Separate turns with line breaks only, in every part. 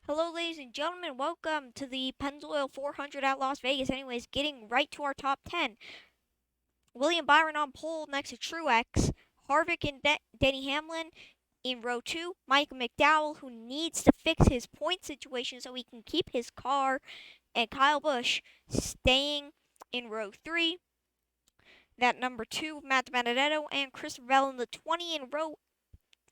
Hello, ladies and gentlemen. Welcome to the Pennzoil 400 at Las Vegas. Anyways, getting right to our top 10. William Byron on pole next to Truex. Harvick and Denny Hamlin in row 2. Michael McDowell, who needs to fix his point situation so he can keep his car. And Kyle Busch staying in row 3. That number 2, Matt Benedetto and Christopher Bell in the 20 in row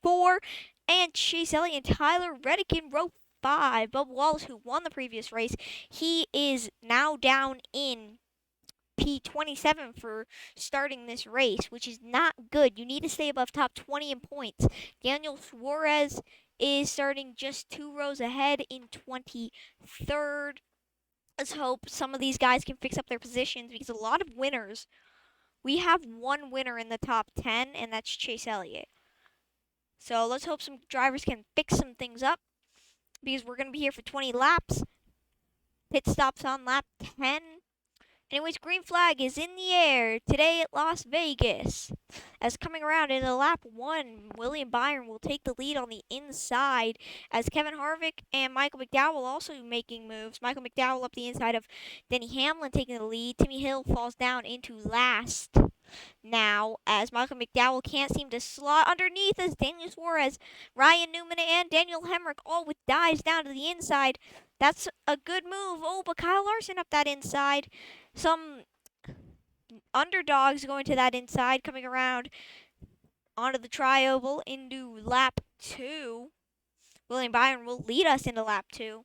4. And Chase Elliott and Tyler Reddick in row 5. Bubba Wallace, who won the previous race, he is now down in P27 for starting this race, which is not good. You need to stay above top 20 in points. Daniel Suarez is starting just 2 rows ahead in 23rd. Let's hope some of these guys can fix up their positions because a lot of winners. We have one winner in the top 10, and that's Chase Elliott. So let's hope some drivers can fix some things up because we're going to be here for 20 laps. Pit stops on lap 10. Anyways, green flag is in the air today at Las Vegas. As coming around into lap 1, William Byron will take the lead on the inside as Kevin Harvick and Michael McDowell also making moves. Michael McDowell up the inside of Denny Hamlin taking the lead. Timmy Hill falls down into last now as Michael McDowell can't seem to slot underneath as Daniel Suarez, Ryan Newman, and Daniel Hemrick all with dives down to the inside. That's a good move. Oh, but Kyle Larson up that inside. Some underdogs going to that inside, coming around onto the tri-oval into lap 2. William Byron will lead us into lap 2.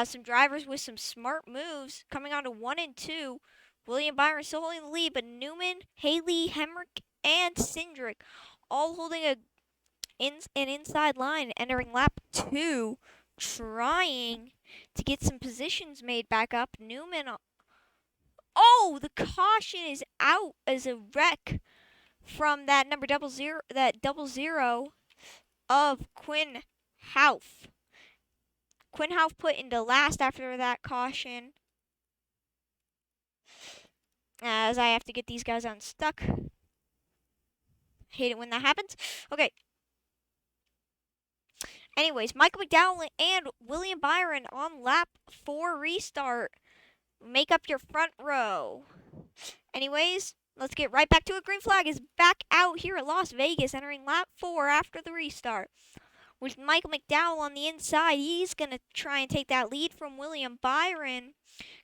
Some drivers with some smart moves coming onto 1 and 2. William Byron still holding the lead, but Newman, Haley, Hemrick, and Cindric all holding an inside line entering lap 2, trying to get some positions made back up. Newman, oh, the caution is out as a wreck from that number double zero of Quinn Houff. Quinn Houff put into last after that caution. As I have to get these guys unstuck. Hate it when that happens. Okay. Anyways, Michael McDowell and William Byron on lap 4 restart. Make up your front row. Anyways, let's get right back to it. Green flag is back out here at Las Vegas, entering lap 4 after the restart. With Michael McDowell on the inside, he's going to try and take that lead from William Byron.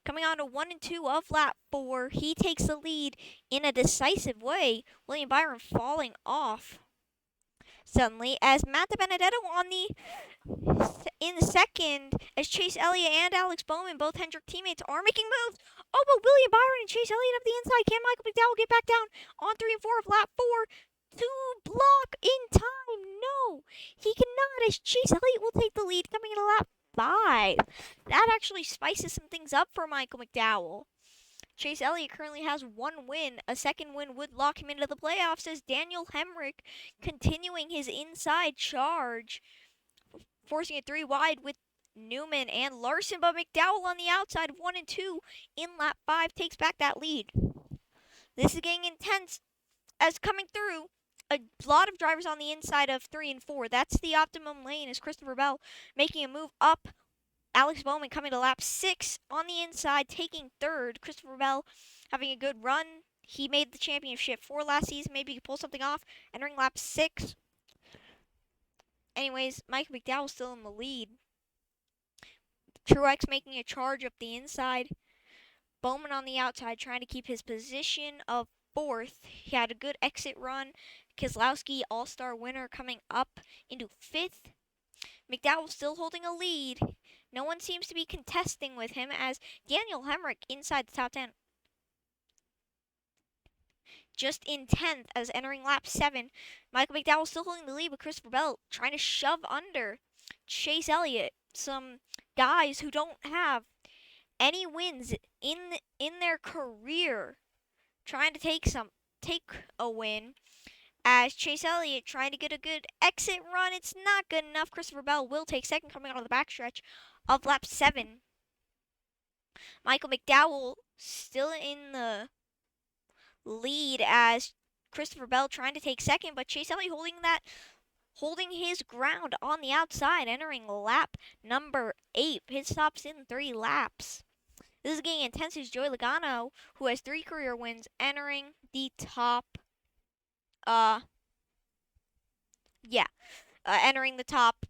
Coming on to 1 and 2 of lap 4, he takes the lead in a decisive way. William Byron falling off suddenly as Matt Benedetto in the second as Chase Elliott and Alex Bowman, both Hendrick teammates, are making moves. Oh, but William Byron and Chase Elliott up the inside. Can Michael McDowell get back down on 3 and 4 of lap 4 to block in time? No, he cannot as Chase Elliott will take the lead coming into lap 5. That actually spices some things up for Michael McDowell. Chase Elliott currently has 1 win. A second win would lock him into the playoffs as Daniel Hemrick continuing his inside charge, forcing it 3 wide with Newman and Larson, but McDowell on the outside of 1 and 2 in lap 5 takes back that lead. This is getting intense as coming through. A lot of drivers on the inside of 3 and 4. That's the optimum lane as Christopher Bell making a move up. Alex Bowman coming to lap 6 on the inside, taking 3rd. Christopher Bell having a good run. He made the championship for last season. Maybe he could pull something off. Entering lap 6. Anyways, Mike McDowell still in the lead. Truex making a charge up the inside. Bowman on the outside trying to keep his position of 4th. He had a good exit run. Keselowski, all-star winner, coming up into 5th. McDowell still holding a lead. No one seems to be contesting with him as Daniel Hemrick inside the top 10. Just in 10th as entering lap 7. Michael McDowell still holding the lead with Christopher Bell trying to shove under Chase Elliott. Some guys who don't have any wins in their career trying to take a win. As Chase Elliott trying to get a good exit run, it's not good enough. Christopher Bell will take second coming out of the backstretch of lap 7. Michael McDowell still in the lead as Christopher Bell trying to take second, but Chase Elliott holding that holding his ground on the outside, entering lap number 8. Pit stops in 3 laps. This is getting intense as Joey Logano, who has 3 career wins, entering the top, entering the top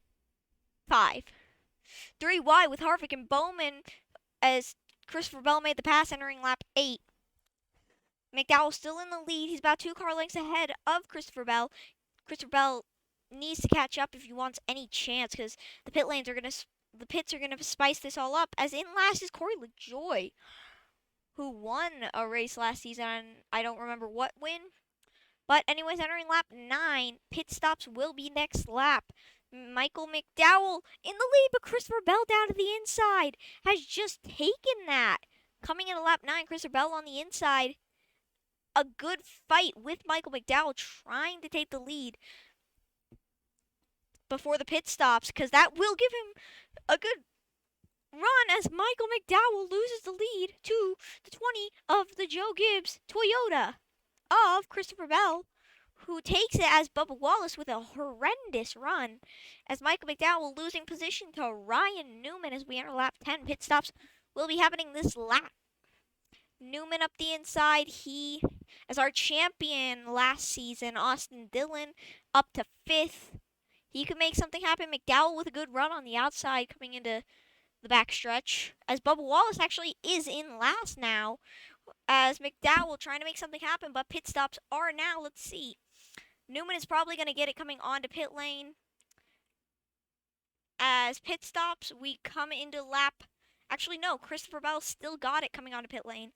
5. 3 wide with Harvick and Bowman as Christopher Bell made the pass, entering lap 8. McDowell still in the lead. He's about 2 car lengths ahead of Christopher Bell. Christopher Bell needs to catch up if he wants any chance, because the pits are gonna spice this all up. As in last is Corey LaJoy, who won a race last season. I don't remember what win. But anyways, entering lap 9, pit stops will be next lap. Michael McDowell in the lead, but Christopher Bell down to the inside has just taken that. Coming into lap 9, Christopher Bell on the inside. A good fight with Michael McDowell trying to take the lead before the pit stops, because that will give him a good run as Michael McDowell loses the lead to the 20 of the Joe Gibbs Toyota of Christopher Bell, who takes it as Bubba Wallace with a horrendous run, as Michael McDowell losing position to Ryan Newman as we enter lap 10. Pit stops will be happening this lap. Newman up the inside. He, as our champion last season, Austin Dillon, up to 5th. He could make something happen. McDowell with a good run on the outside coming into the backstretch, as Bubba Wallace actually is in last now, as McDowell trying to make something happen, but pit stops are now. Let's see. Newman is probably going to get it coming onto pit lane. As pit stops, we come into lap... Actually, no, Christopher Bell still got it coming onto pit lane.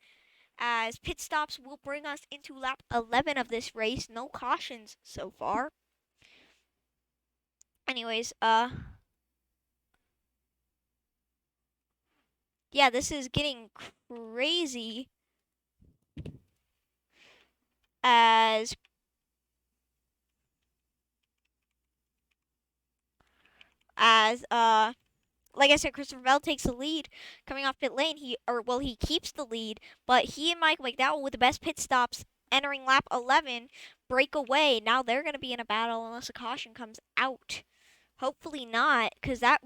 As pit stops will bring us into lap 11 of this race. No cautions so far. Anyways, yeah, this is getting crazy. As like I said, Christopher Bell takes the lead coming off pit lane. He keeps the lead, but he and Michael McDowell with the best pit stops entering lap 11 break away. Now they're going to be in a battle unless a caution comes out. Hopefully not, because that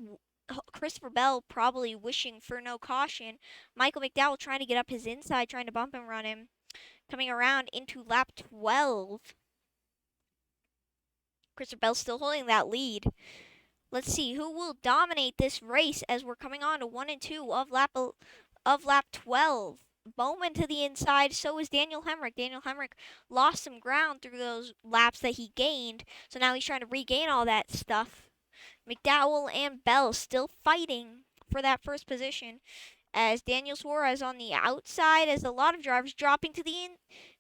Christopher Bell probably wishing for no caution. Michael McDowell trying to get up his inside, trying to bump and run him. Coming around into lap 12. Christopher Bell still holding that lead. Let's see who will dominate this race as we're coming on to 1 and 2 of lap 12. Bowman to the inside, so is Daniel Hemrick. Daniel Hemrick lost some ground through those laps that he gained, so now he's trying to regain all that stuff. McDowell and Bell still fighting for that first position, as Daniel Suarez on the outside, as a lot of drivers dropping to the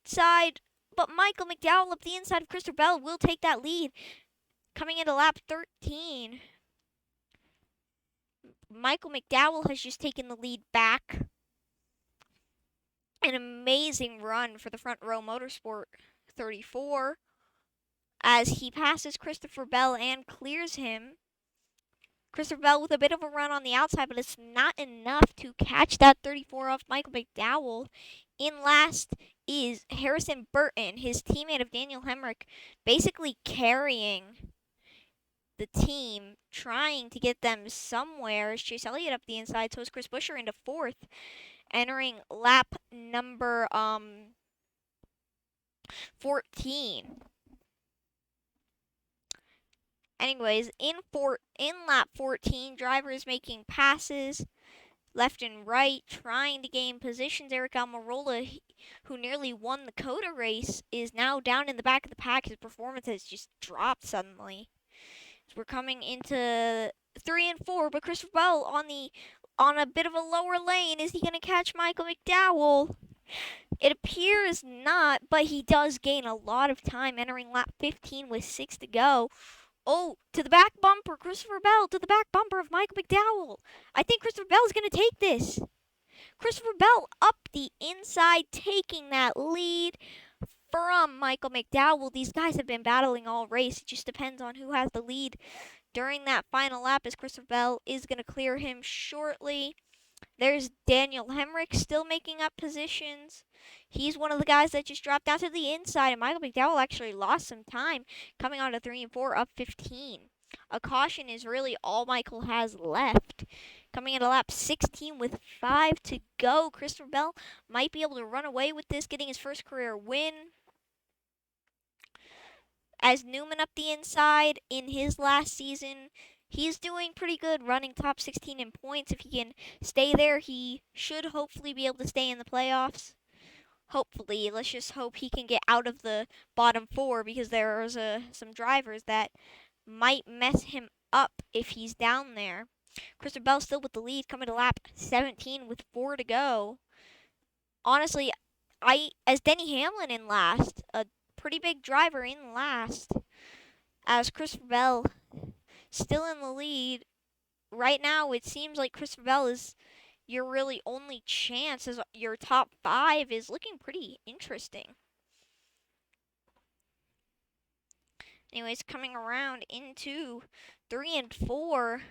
inside, but Michael McDowell up the inside of Christopher Bell will take that lead. Coming into lap 13, Michael McDowell has just taken the lead back. An amazing run for the Front Row Motorsport 34 as he passes Christopher Bell and clears him. Christopher Bell with a bit of a run on the outside, but it's not enough to catch that 34 off Michael McDowell. In last is Harrison Burton, his teammate of Daniel Hemrick, basically carrying the team, trying to get them somewhere. Chase Elliott up the inside, so is Chris Buescher into 4th, entering lap number 14. Anyways, in lap 14, drivers making passes left and right, trying to gain positions. Eric Almirola, who nearly won the COTA race, is now down in the back of the pack. His performance has just dropped suddenly. We're coming into 3 and 4, but Christopher Bell on a bit of a lower lane. Is he going to catch Michael McDowell? It appears not, but he does gain a lot of time entering lap 15 with 6 to go. Oh, to the back bumper, Christopher Bell to the back bumper of Michael McDowell. I think Christopher Bell is going to take this. Christopher Bell up the inside, taking that lead from Michael McDowell. These guys have been battling all race. It just depends on who has the lead during that final lap, as Christopher Bell is going to clear him shortly. There's Daniel Hemrick still making up positions. He's one of the guys that just dropped down to the inside, and Michael McDowell actually lost some time coming on to 3 and 4, up 15. A caution is really all Michael has left. Coming into lap 16 with 5 to go, Christopher Bell might be able to run away with this, getting his first career win. As Newman up the inside in his last season, he's doing pretty good, running top 16 in points. If he can stay there, he should hopefully be able to stay in the playoffs. Hopefully, let's just hope he can get out of the bottom 4, because there's some drivers that might mess him up if he's down there. Christopher Bell still with the lead, coming to lap 17 with 4 to go. Honestly, as Denny Hamlin in last, a pretty big driver in last, as Christopher Bell still in the lead. Right now, it seems like Christopher Bell is your really only chance, as your top 5 is looking pretty interesting. Anyways, coming around into 3 and 4.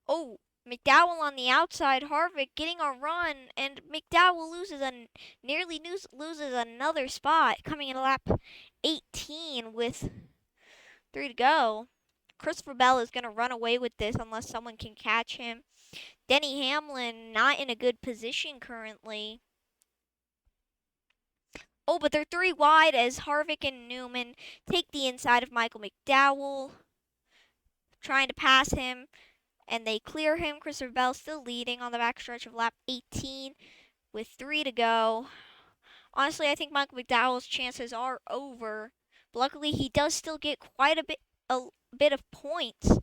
Oh, McDowell on the outside. Harvick getting a run, and McDowell nearly loses another spot, coming in lap 18 with 3 to go. Christopher Bell is going to run away with this unless someone can catch him. Denny Hamlin not in a good position currently. Oh, but they're 3 wide as Harvick and Newman take the inside of Michael McDowell, trying to pass him, and they clear him. Christopher Bell still leading on the backstretch of lap 18 with 3 to go. Honestly, I think Michael McDowell's chances are over. But luckily, he does still get quite a bit of points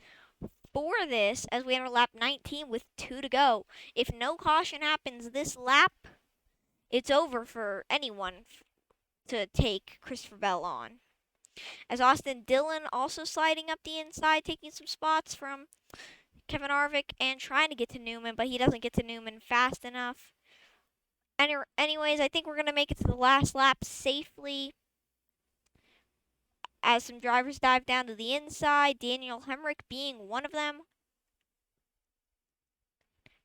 for this, as we enter lap 19 with 2 to go. If no caution happens this lap, it's over for anyone to take Christopher Bell on. As Austin Dillon also sliding up the inside, taking some spots from Kevin Harvick and trying to get to Newman, but he doesn't get to Newman fast enough. Anyways, I think we're going to make it to the last lap safely, as some drivers dive down to the inside, Daniel Hemrick being one of them.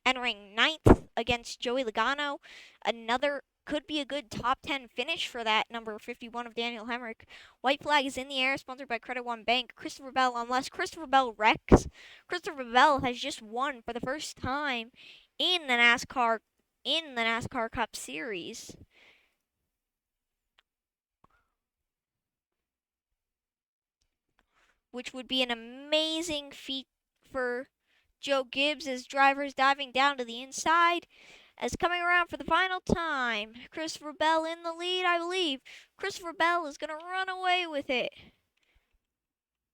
Entering 9th against Joey Logano. Another could be a good top 10 finish for that number 51 of Daniel Hemrick. White flag is in the air, sponsored by Credit One Bank. Christopher Bell, unless Christopher Bell wrecks, Christopher Bell has just won for the first time in the NASCAR Cup Series. Which would be an amazing feat for Joe Gibbs, as drivers diving down to the inside. As coming around for the final time, Christopher Bell in the lead, I believe. Christopher Bell is going to run away with it.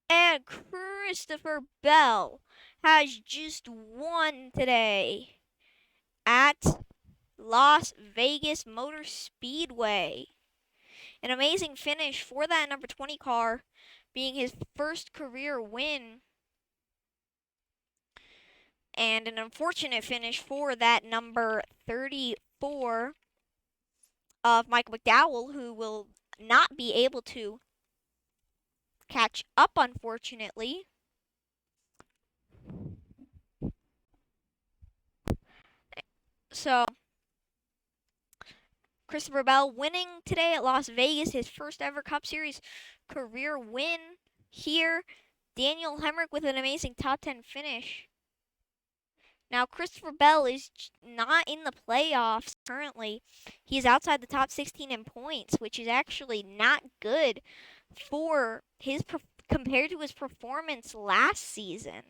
And Christopher Bell has just won today at Las Vegas Motor Speedway. An amazing finish for that number 20 car, being his first career win. And an unfortunate finish for that number 34 of Michael McDowell, who will not be able to catch up, unfortunately. So, Christopher Bell winning today at Las Vegas, his first ever Cup Series career win here. Daniel Hemrick with an amazing top 10 finish. Now, Christopher Bell is not in the playoffs currently. He's outside the top 16 in points, which is actually not good for his compared to his performance last season.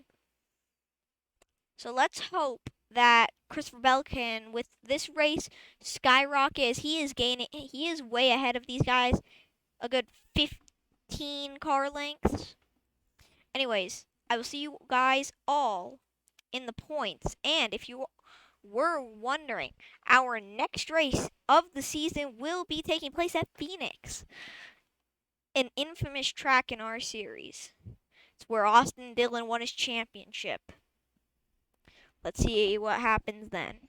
So let's hope that Christopher Bell can, with this race, skyrocket, as he is way ahead of these guys, a good 15 car lengths. Anyways, I will see you guys all in the points. And if you were wondering, our next race of the season will be taking place at Phoenix, an infamous track in our series. It's where Austin Dillon won his championship. Let's see what happens then.